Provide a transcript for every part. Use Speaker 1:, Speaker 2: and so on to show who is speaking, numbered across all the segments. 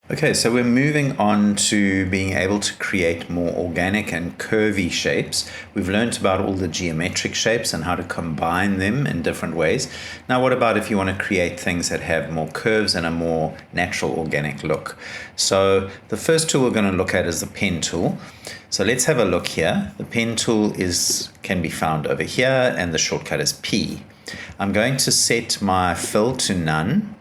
Speaker 1: Okay, so we're moving on to being able to create more organic and curvy shapes. We've learned about all the geometric shapes and how to combine them in different ways. Now, what about if you want to create things that have more curves and a more natural organic look? So the first tool we're going to look at is the pen tool. So let's have a look here. The pen tool can be found over here, and the shortcut is P. I'm going to set my fill to none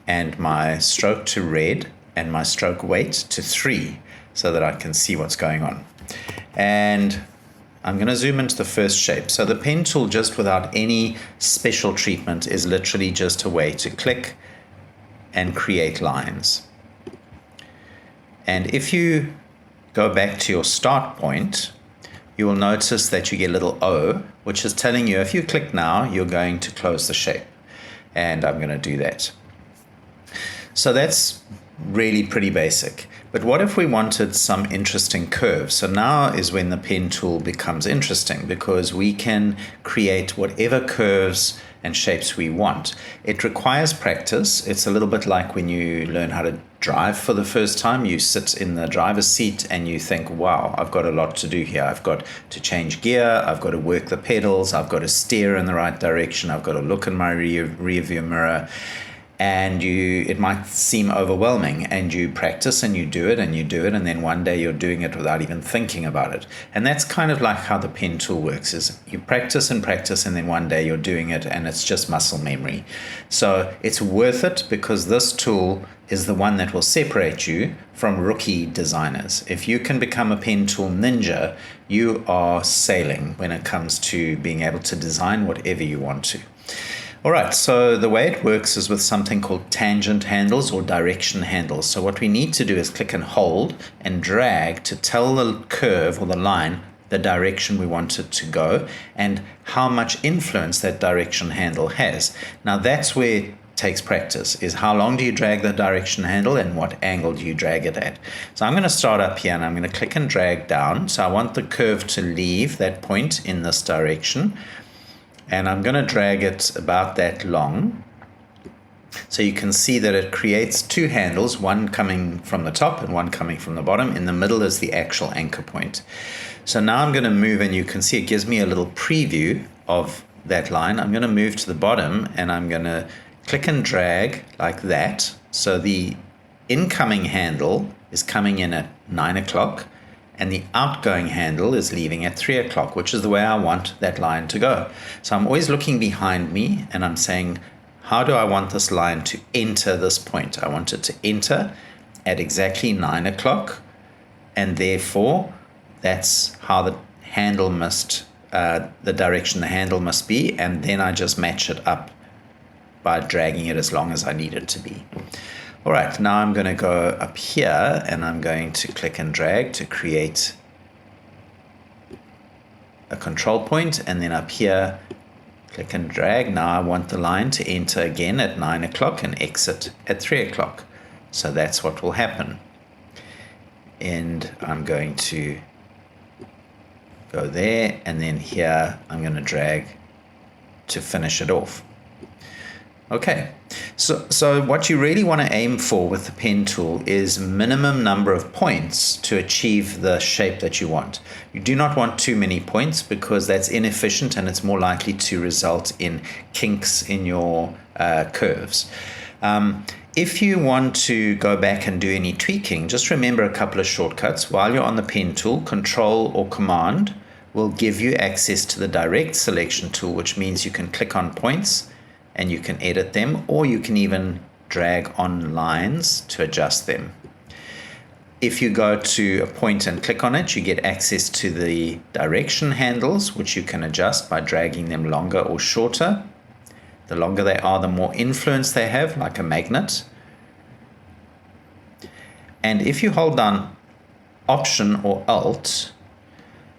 Speaker 1: and my stroke to red and my stroke weight to 3 so that I can see what's going on. And I'm going to zoom into the first shape. So the pen tool, just without any special treatment, is literally just a way to click and create lines. And if you go back to your start point, you will notice that you get a little O, which is telling you if you click now, you're going to close the shape. And I'm going to do that. So that's really pretty basic. But what if we wanted some interesting curves? So now is when the pen tool becomes interesting, because we can create whatever curves and shapes we want. It requires practice. It's a little bit like when you learn how to drive for the first time. You sit in the driver's seat and you think, wow, I've got a lot to do here. I've got to change gear. I've got to work the pedals. I've got to steer in the right direction. I've got to look in my rear view mirror. And it might seem overwhelming, and you practice and you do it and you do it, and then one day you're doing it without even thinking about it. And that's kind of like how the pen tool works, is you practice and practice, and then one day you're doing it and it's just muscle memory. So it's worth it, because this tool is the one that will separate you from rookie designers. If you can become a pen tool ninja, you are sailing when it comes to being able to design whatever you want to. All right, so the way it works is with something called tangent handles or direction handles. So what we need to do is click and hold and drag to tell the curve or the line the direction we want it to go and how much influence that direction handle has. Now that's where it takes practice, is how long do you drag the direction handle and what angle do you drag it at. So I'm going to start up here and I'm going to click and drag down. So I want the curve to leave that point in this direction. And I'm going to drag it about that long. So you can see that it creates two handles, one coming from the top and one coming from the bottom. In the middle is the actual anchor point. So now I'm going to move, and you can see it gives me a little preview of that line. I'm going to move to the bottom and I'm going to click and drag like that. So the incoming handle is coming in at 9 o'clock. And the outgoing handle is leaving at 3 o'clock, which is the way I want that line to go. So I'm always looking behind me and I'm saying, how do I want this line to enter this point? I want it to enter at exactly 9 o'clock. And therefore, that's how the handle the direction the handle must be. And then I just match it up by dragging it as long as I need it to be. All right, now I'm going to go up here and I'm going to click and drag to create a control point, and then up here, click and drag. Now I want the line to enter again at 9 o'clock and exit at 3 o'clock. So that's what will happen. And I'm going to go there, and then here I'm going to drag to finish it off. Okay, so what you really want to aim for with the pen tool is minimum number of points to achieve the shape that you want. You do not want too many points, because that's inefficient and it's more likely to result in kinks in your curves. If you want to go back and do any tweaking, just remember a couple of shortcuts. While you're on the pen tool, Control or Command will give you access to the direct selection tool, which means you can click on points and you can edit them, or you can even drag on lines to adjust them. If you go to a point and click on it, you get access to the direction handles, which you can adjust by dragging them longer or shorter. The longer they are, the more influence they have, like a magnet. And if you hold down Option or Alt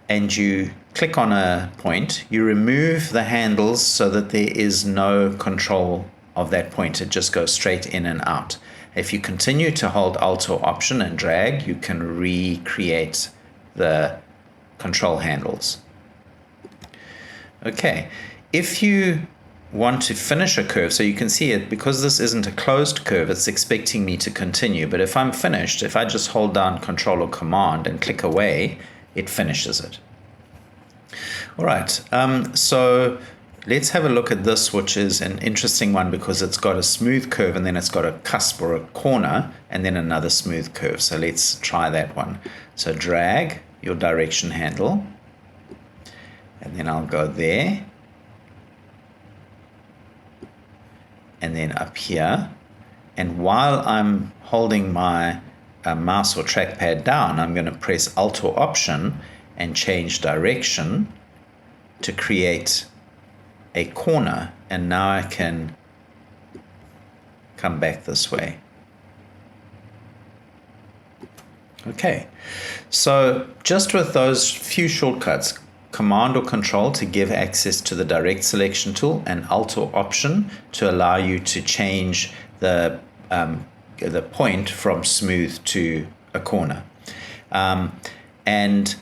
Speaker 1: and you click on a point, you remove the handles so that there is no control of that point. It just goes straight in and out. If you continue to hold Alt or Option and drag, you can recreate the control handles. Okay, if you want to finish a curve, so you can see it, because this isn't a closed curve, it's expecting me to continue. But if I'm finished, if I just hold down Control or Command and click away, it finishes it. All right, so let's have a look at this, which is an interesting one because it's got a smooth curve and then it's got a cusp or a corner and then another smooth curve. So let's try that one. So drag your direction handle and then I'll go there and then up here. And while I'm holding my mouse or trackpad down, I'm going to press Alt or Option and change direction to create a corner, and now I can come back this way. Okay, so just with those few shortcuts, Command or Control to give access to the direct selection tool, and Alt or Option to allow you to change the point from smooth to a corner, and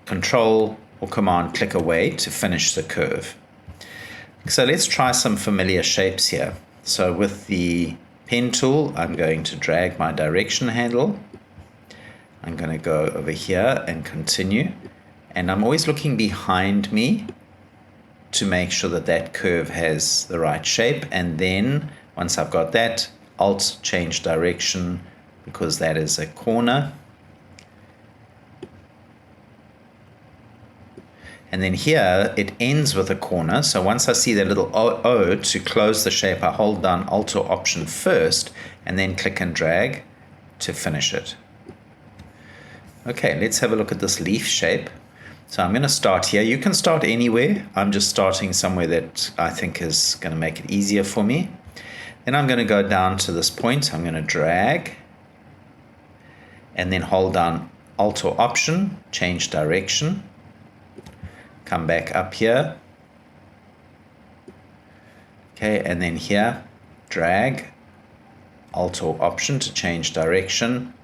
Speaker 1: Control or Command click away to finish the curve. So let's try some familiar shapes here. So with the pen tool, I'm going to drag my direction handle. I'm going to go over here and continue. And I'm always looking behind me to make sure that that curve has the right shape. And then once I've got that, Alt, change direction, because that is a corner. And then here it ends with a corner. So once I see that little O to close the shape, I hold down Alt or Option first and then click and drag to finish it. Okay, let's have a look at this leaf shape. So I'm going to start here. You can start anywhere. I'm just starting somewhere that I think is going to make it easier for me. Then I'm going to go down to this point. I'm going to drag and then hold down Alt or Option, change direction. Come back up here. Okay, and then here, drag, Alt or Option to change direction,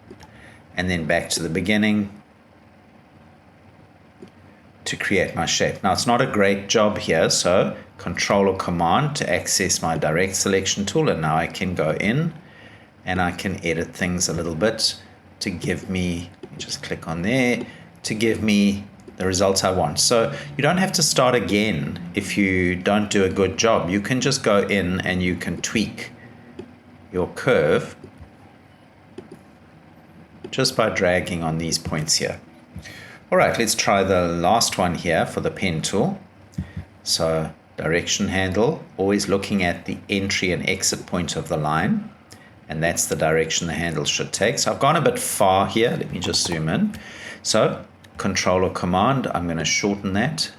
Speaker 1: and then back to the beginning to create my shape. Now it's not a great job here, so Control or Command to access my direct selection tool, and now I can go in and I can edit things a little bit to give me, just click on there, to give me the results I want. So you don't have to start again if you don't do a good job. You can just go in and you can tweak your curve just by dragging on these points here. All right, let's try the last one here for the pen tool. So direction handle, always looking at the entry and exit point of the line, and that's the direction the handle should take. So I've gone a bit far here. Let me just zoom in. So Control or Command, I'm going to shorten that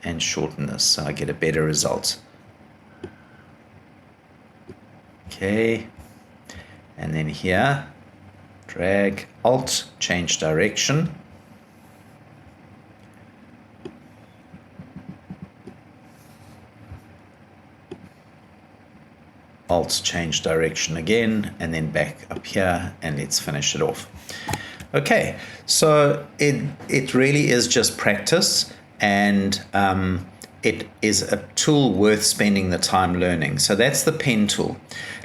Speaker 1: and shorten this so I get a better result. Okay, and then here, drag, Alt, change direction. Alt, change direction again, and then back up here, and let's finish it off. Okay, so it really is just practice, and it is a tool worth spending the time learning. So that's the pen tool.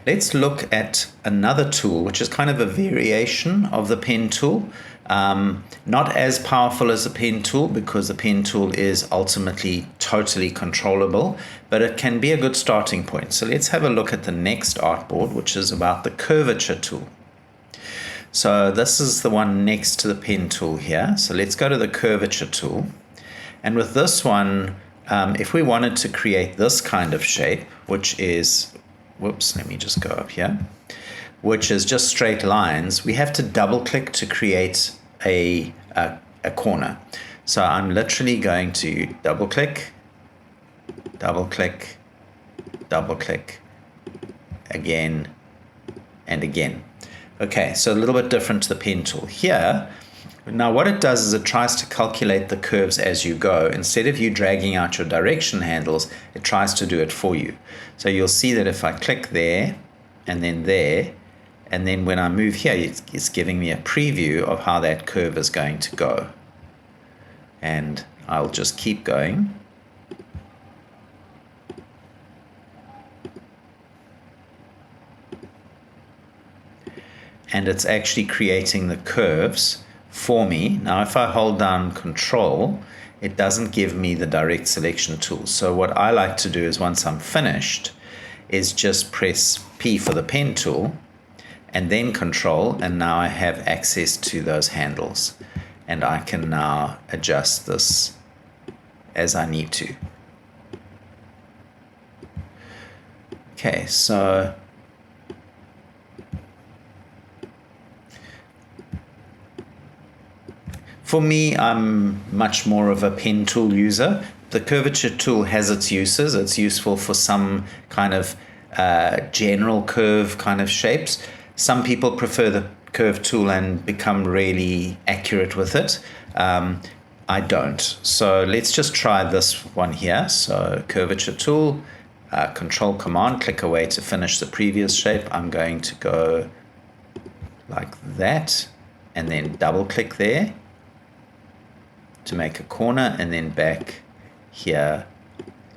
Speaker 1: Let's look at another tool, which is kind of a variation of the pen tool. Not as powerful as the pen tool, because the pen tool is ultimately totally controllable, but it can be a good starting point. So let's have a look at the next artboard, which is about the curvature tool. So this is the one next to the pen tool here. So let's go to the curvature tool. And with this one, if we wanted to create this kind of shape, which is, whoops, let me just go up here, which is just straight lines, we have to double click to create a corner. So I'm literally going to double click, double click, double click, again and again. Okay, so a little bit different to the pen tool. Here, now what it does is it tries to calculate the curves as you go. Instead of you dragging out your direction handles, it tries to do it for you. So you'll see that if I click there, and then when I move here, it's giving me a preview of how that curve is going to go. And I'll just keep going. and it's actually creating the curves for me. Now, if I hold down Control, it doesn't give me the direct selection tool. So what I like to do is once I'm finished is just press P for the pen tool and then Control, and now I have access to those handles, and I can now adjust this as I need to. Okay, so for me, I'm much more of a pen tool user. The curvature tool has its uses. It's useful for some kind of general curve kind of shapes. Some people prefer the curve tool and become really accurate with it. I don't. So let's just try this one here. So curvature tool, Control Command, click away to finish the previous shape. I'm going to go like that and then double click there to make a corner, and then back here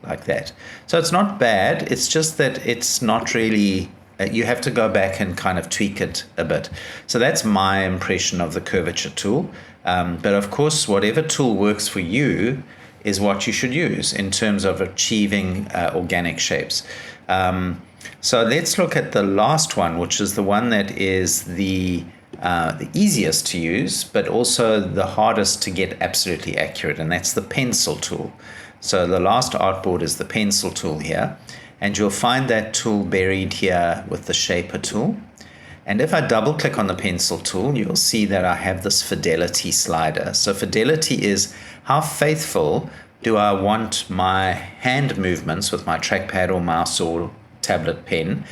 Speaker 1: like that. So it's not bad, it's just that it's not really, you have to go back and kind of tweak it a bit. So that's my impression of the curvature tool. But of course, whatever tool works for you is what you should use in terms of achieving organic shapes. So let's look at the last one, which is the one that is the easiest to use, but also the hardest to get absolutely accurate, and that's the pencil tool. So the last artboard is the pencil tool here, and you'll find that tool buried here with the shaper tool. And if I double click on the pencil tool, you'll see that I have this fidelity slider. So fidelity is how faithful do I want my hand movements with my trackpad or mouse or tablet pen.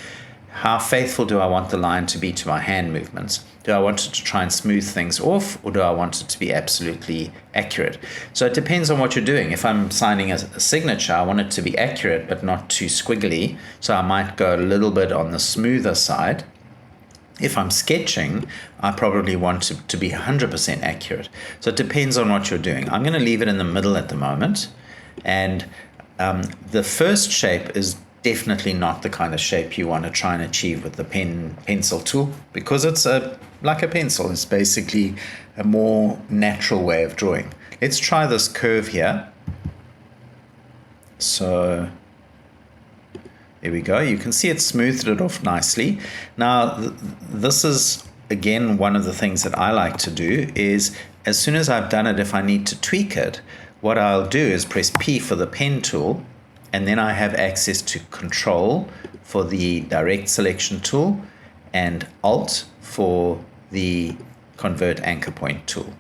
Speaker 1: How faithful do I want the line to be to my hand movements? Do I want it to try and smooth things off, or do I want it to be absolutely accurate? So it depends on what you're doing. If I'm signing a signature, I want it to be accurate but not too squiggly. So I might go a little bit on the smoother side. If I'm sketching, I probably want it to be 100% accurate. So it depends on what you're doing. I'm going to leave it in the middle at the moment. And the first shape is definitely not the kind of shape you want to try and achieve with the pencil tool, because it's like a pencil. It's basically a more natural way of drawing. Let's try this curve here. So there we go. You can see it smoothed it off nicely. Now, this is, again, one of the things that I like to do is, as soon as I've done it, if I need to tweak it, what I'll do is press P for the pen tool, and then I have access to Control for the direct selection tool and Alt for the convert anchor point tool.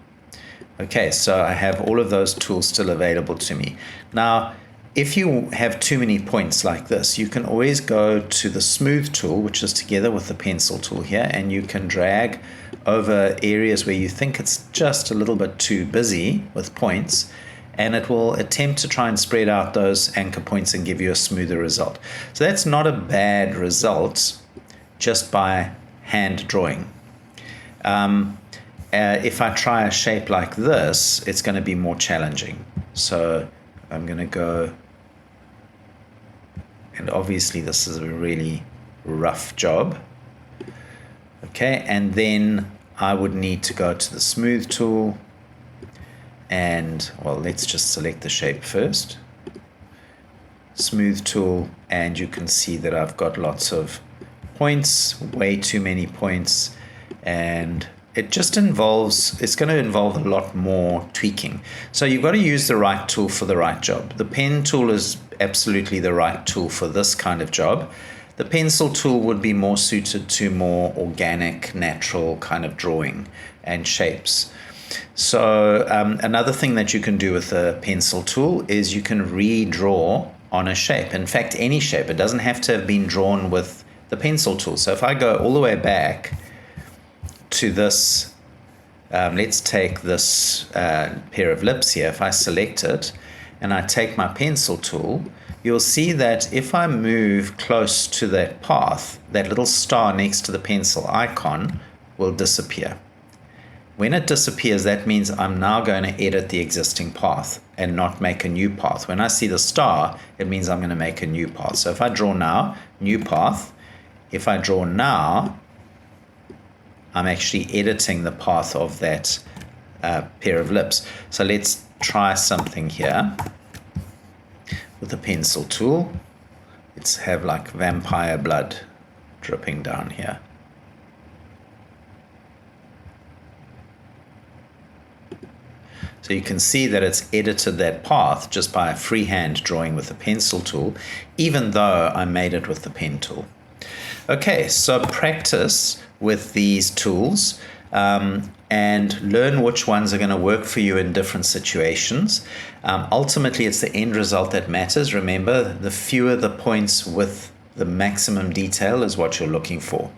Speaker 1: Okay, so I have all of those tools still available to me. Now, if you have too many points like this, you can always go to the smooth tool, which is together with the pencil tool here, and you can drag over areas where you think it's just a little bit too busy with points, and it will attempt to try and spread out those anchor points and give you a smoother result. So that's not a bad result just by hand drawing. If I try a shape like this, it's going to be more challenging. So I'm going to go, and obviously this is a really rough job. Okay, and then I would need to go to the smooth tool, and, well, let's just select the shape first. Smooth tool, and you can see that I've got lots of points, way too many points, and it just involves, it's going to involve a lot more tweaking. So you've got to use the right tool for the right job. The pen tool is absolutely the right tool for this kind of job. The pencil tool would be more suited to more organic, natural kind of drawing and shapes. So another thing that you can do with the pencil tool is you can redraw on a shape. In fact, any shape. It doesn't have to have been drawn with the pencil tool. So if I go all the way back to this, let's take this pair of lips here. If I select it and I take my pencil tool, you'll see that if I move close to that path, that little star next to the pencil icon will disappear. When it disappears, that means I'm now going to edit the existing path and not make a new path. When I see the star, it means I'm going to make a new path. So if I draw now, new path. If I draw now, I'm actually editing the path of that pair of lips. So let's try something here with the pencil tool. Let's have like vampire blood dripping down here. So you can see that it's edited that path just by a freehand drawing with the pencil tool, even though I made it with the pen tool. Okay, so practice with these tools and learn which ones are going to work for you in different situations. Ultimately, it's the end result that matters. Remember, the fewer the points with the maximum detail is what you're looking for.